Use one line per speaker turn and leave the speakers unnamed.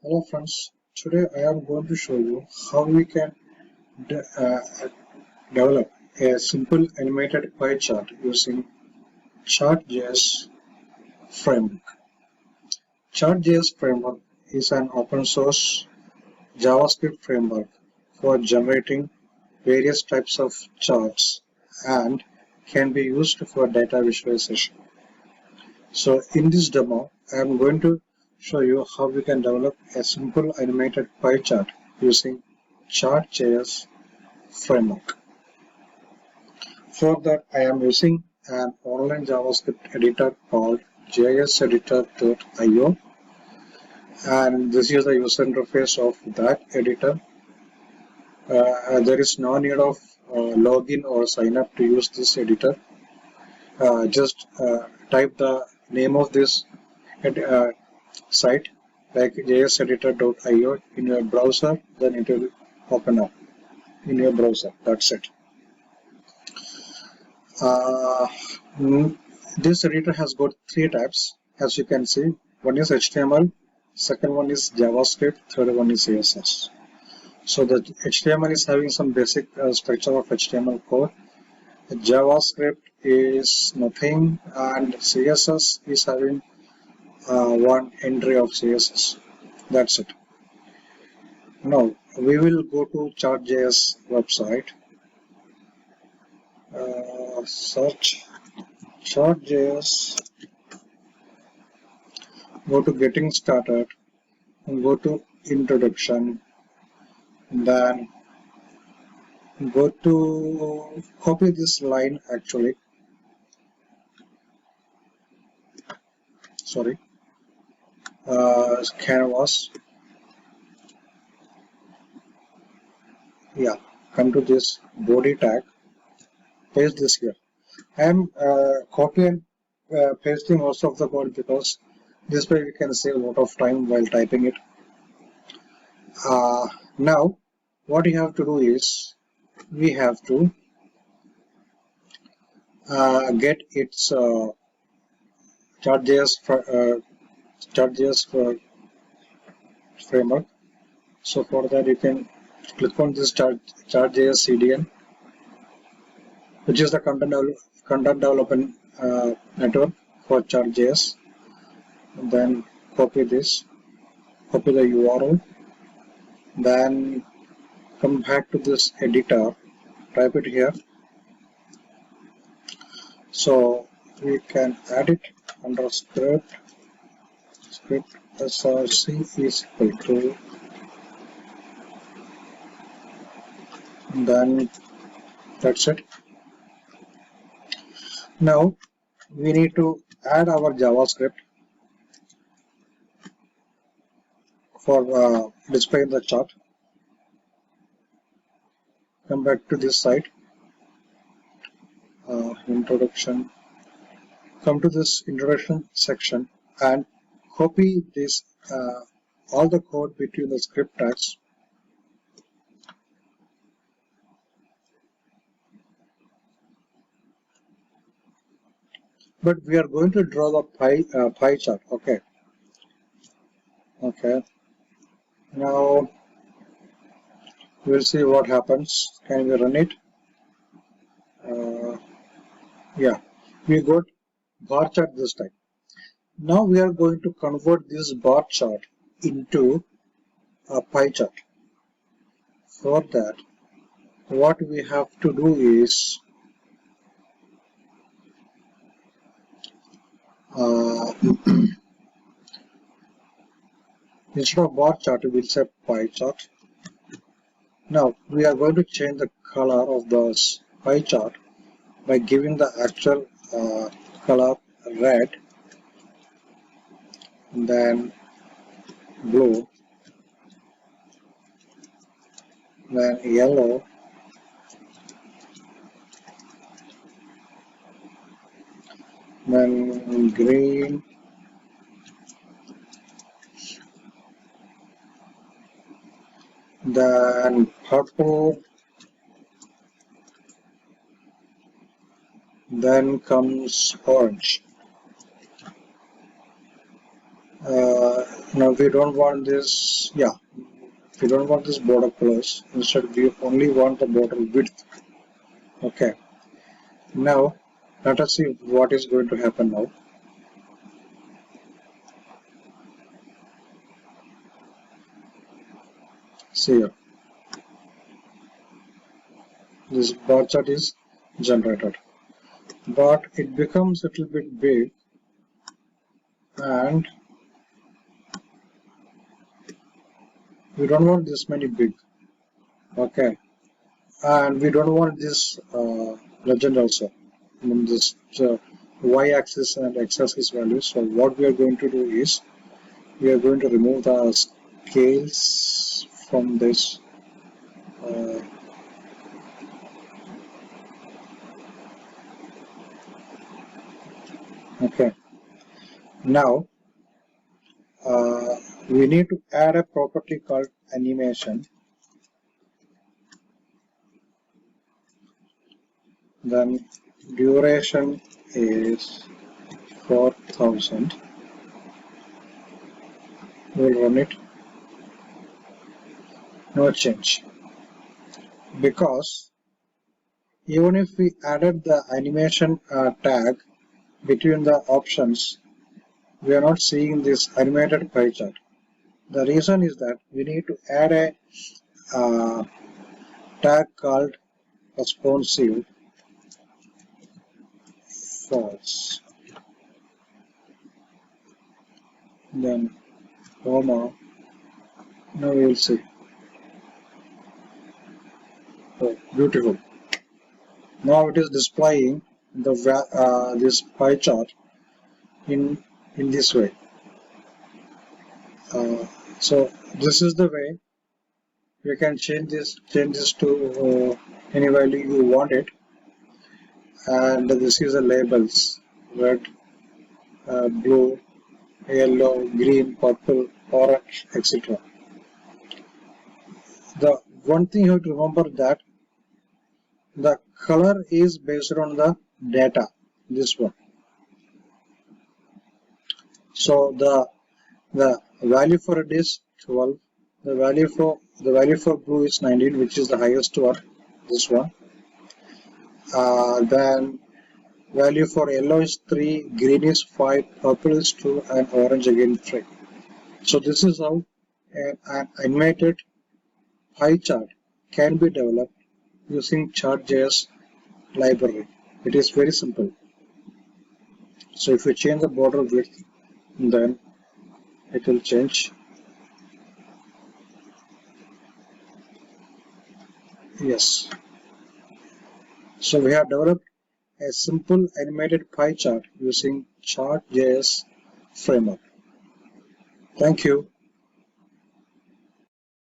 Hello friends, today I am going to show you how we can de- uh, develop a simple animated pie chart using chartjs framework. Chartjs framework is an open source JavaScript framework for generating various types of charts and can be used for data visualization. So in this demo, I am going to show you how we can develop a simple animated pie chart using chartjs framework. For that, I am using an online JavaScript editor called jseditor.io, and this is the user interface of that editor. There is no need of login or sign up to use this editor. Just type the name of this site like jseditor.io in your browser, then it will open up in your browser. That's it. Uh, this editor has got three types, as you can see. One is HTML, second one is JavaScript, third one is CSS. So the HTML is having some basic structure of HTML code. The JavaScript is nothing, and CSS is having one entry of CSS. That's it. Now we will go to chartjs website. Search chartjs. Go to getting started. Go to introduction. Then go to copy this line actually. Sorry. Canvas. Yeah. Come to this body tag. Paste this here. I am copy and pasting most of the code because this way we can save a lot of time while typing it. Now what you have to do is we have to get its chartjs framework. So for that you can click on this chartjs CDN, which is the content development network for chartjs. Then copy this, copy the URL, then come back to this editor, type it here. So we can add it under script src is equal to, then that's it. Now we need to add our JavaScript for displaying the chart. Come back to this site, introduction. Come to this introduction section and copy this all the code between the script tags. But we are going to draw the pie chart. Okay. Now we'll see what happens. Can we run it? Yeah, we got bar chart this time. Now we are going to convert this bar chart into a pie chart. For that, what we have to do is instead of bar chart, we will say pie chart. Now we are going to change the color of the pie chart by giving the actual color red, and then blue, then yellow, then green, then purple, then comes orange. Now we don't want this, yeah, we don't want this border colors. Instead, we only want the border width. Okay. Now, let us see what is going to happen now. See here, this bar chart is generated, but it becomes a little bit big, and we don't want this many big. Okay, and we don't want this legend also. I mean this y-axis and x-axis values. So what we are going to do is we are going to remove the scales from this. Okay, now we need to add a property called animation. Then duration is 4000. We'll run it. No change, because even if we added the animation tag between the options, we are not seeing this animated pie chart. The reason is that we need to add a tag called responsive false. Then comma. Now we will see. Oh, beautiful. Now it is displaying the this pie chart in this way. So this is the way you can change this to any value you want it, and this is the labels: red, blue, yellow, green, purple, orange, etc. The one thing you have to remember that the color is based on the data. This one. So the value for it is 12. The value for blue is 19, which is the highest one. This one. Then value for yellow is 3, green is 5, purple is 2, and orange again 3. So this is how an animated pie chart can be developed using chartjs library. It is very simple. So if you change the border width, then it will change. Yes. So we have developed a simple animated pie chart using chartjs framework. Thank you.